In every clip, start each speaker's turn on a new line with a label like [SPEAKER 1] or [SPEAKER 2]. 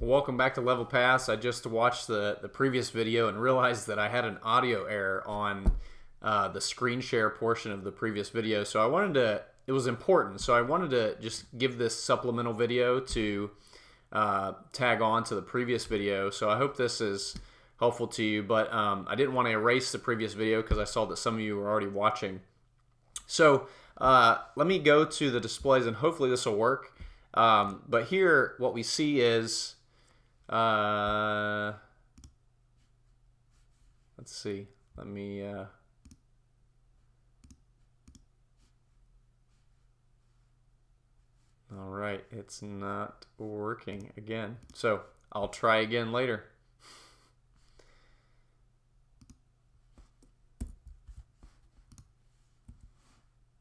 [SPEAKER 1] Welcome back to Level Pass. I just watched the previous video and realized that I had an audio error on the screen share portion of the previous video. So it was important, so I wanted to just give this supplemental video to tag on to the previous video. So I hope this is helpful to you, but I didn't want to erase the previous video because I saw that some of you were already watching. So let me go to the displays and hopefully this will work. But here what we see is, let's see, let me, all right, it's not working again. So I'll try again later.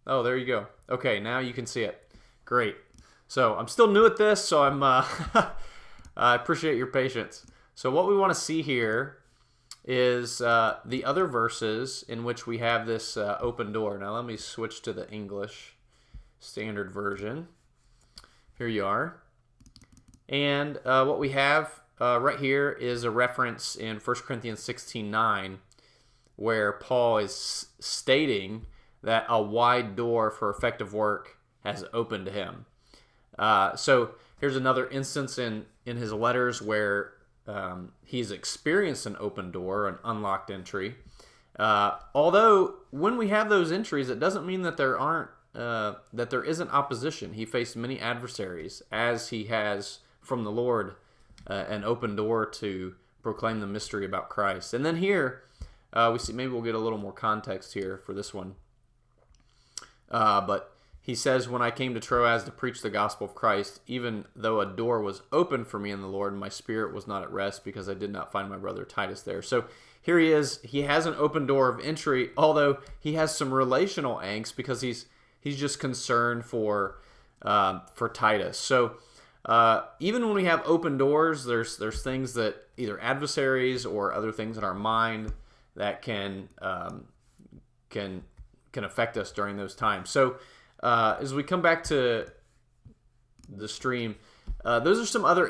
[SPEAKER 1] Oh, there you go. Okay, now you can see it. Great. So I'm still new at this, so I appreciate your patience. So what we want to see here is the other verses in which we have this open door. Now let me switch to the English Standard Version. Here you are. And what we have right here is a reference in 1 Corinthians 16:9 where Paul is stating that a wide door for effective work has opened to him. So here's another instance in his letters where he's experienced an open door, an unlocked entry. Although when we have those entries, it doesn't mean that there isn't opposition. He faced many adversaries, as he has from the Lord an open door to proclaim the mystery about Christ. And then here we see, maybe we'll get a little more context here for this one. But he says, when I came to Troas to preach the gospel of Christ, even though a door was open for me in the Lord, my spirit was not at rest because I did not find my brother Titus there. So here he is. He has an open door of entry, although he has some relational angst because he's just concerned for Titus. So even when we have open doors, there's things that either adversaries or other things in our mind that can affect us during those times. So as we come back to the stream, those are some other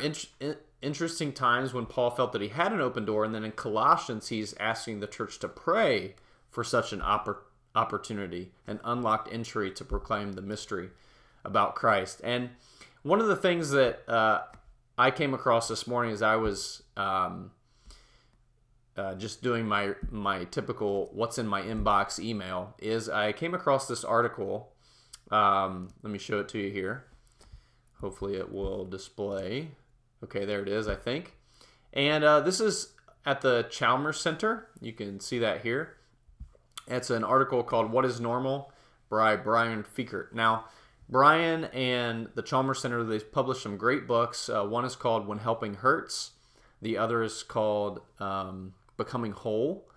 [SPEAKER 1] interesting times when Paul felt that he had an open door. And then in Colossians, he's asking the church to pray for such an opportunity, an unlocked entry to proclaim the mystery about Christ. And one of the things that I came across this morning as I was just doing my typical what's in my inbox email is I came across this article. Let me show it to you here. Hopefully it will display. Okay, there it is, I think. And this is at the Chalmers Center. You can see that here. It's an article called What is Normal by Brian Fiekert. Now, Brian and the Chalmers Center, they've published some great books. One is called When Helping Hurts. The other is called Becoming Whole.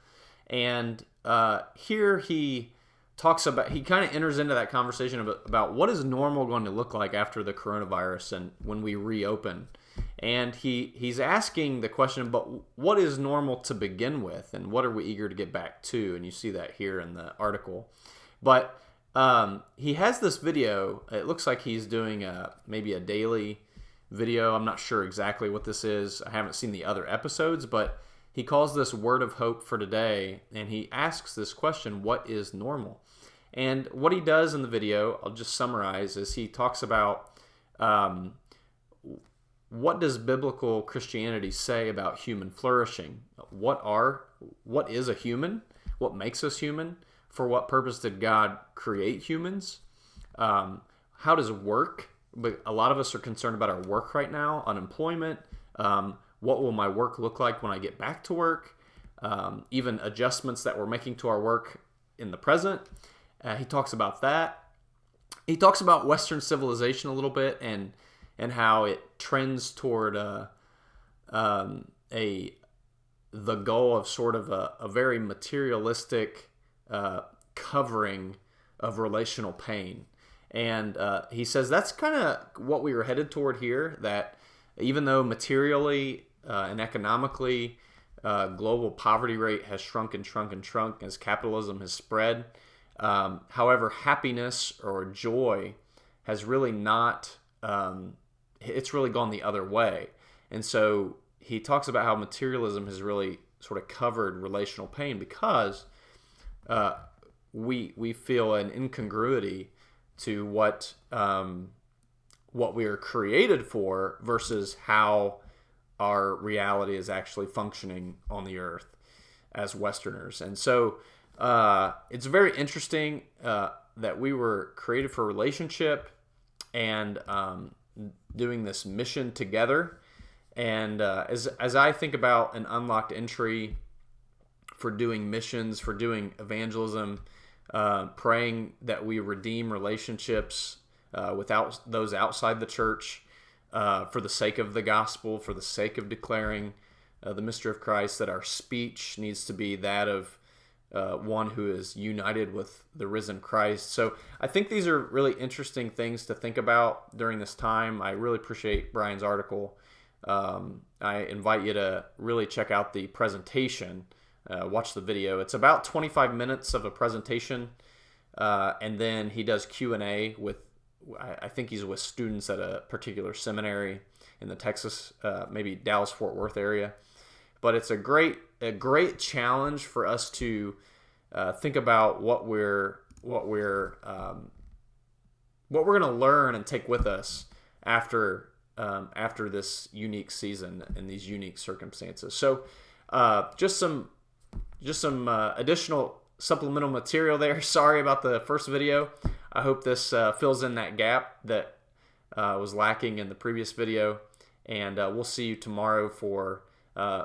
[SPEAKER 1] And here he talks about, he kind of enters into that conversation about what is normal going to look like after the coronavirus and when we reopen. And he's asking the question, but what is normal to begin with and what are we eager to get back to? And you see that here in the article. But he has this video. It looks like he's doing maybe a daily video. I'm not sure exactly what this is. I haven't seen the other episodes, but he calls this Word of Hope for Today, and he asks this question, what is normal? And what he does in the video, I'll just summarize, is he talks about what does biblical Christianity say about human flourishing? What is a human? What makes us human? For what purpose did God create humans? How does work? But a lot of us are concerned about our work right now, unemployment. What will my work look like when I get back to work? Even adjustments that we're making to our work in the present. He talks about that. He talks about Western civilization a little bit and how it trends toward the goal of sort of a very materialistic covering of relational pain. And he says that's kind of what we were headed toward here, that even though materially and economically global poverty rate has shrunk and shrunk and shrunk as capitalism has spread, however, happiness or joy has really not, it's really gone the other way. And so he talks about how materialism has really sort of covered relational pain because we feel an incongruity to what we are created for versus how our reality is actually functioning on the earth as Westerners. And so it's very interesting that we were created for relationship and doing this mission together. And as I think about an unlocked entry for doing missions, for doing evangelism, praying that we redeem relationships without those outside the church, for the sake of the gospel, for the sake of declaring the mystery of Christ, that our speech needs to be that of one who is united with the risen Christ. So I think these are really interesting things to think about during this time. I really appreciate Brian's article. I invite you to really check out the presentation, watch the video. It's about 25 minutes of a presentation, and then he does Q&A with, I think he's with students at a particular seminary in the Texas, maybe Dallas-Fort Worth area. But it's a great challenge for us to think about what we're going to learn and take with us after this unique season and these unique circumstances. So just some additional supplemental material there. Sorry about the first video. I hope this fills in that gap that was lacking in the previous video. And we'll see you tomorrow for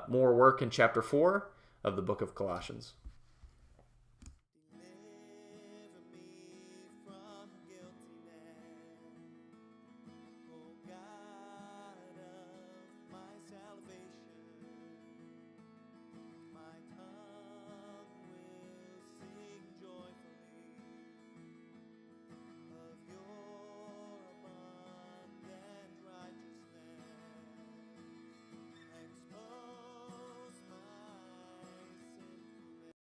[SPEAKER 1] more work in chapter 4 of the book of Colossians.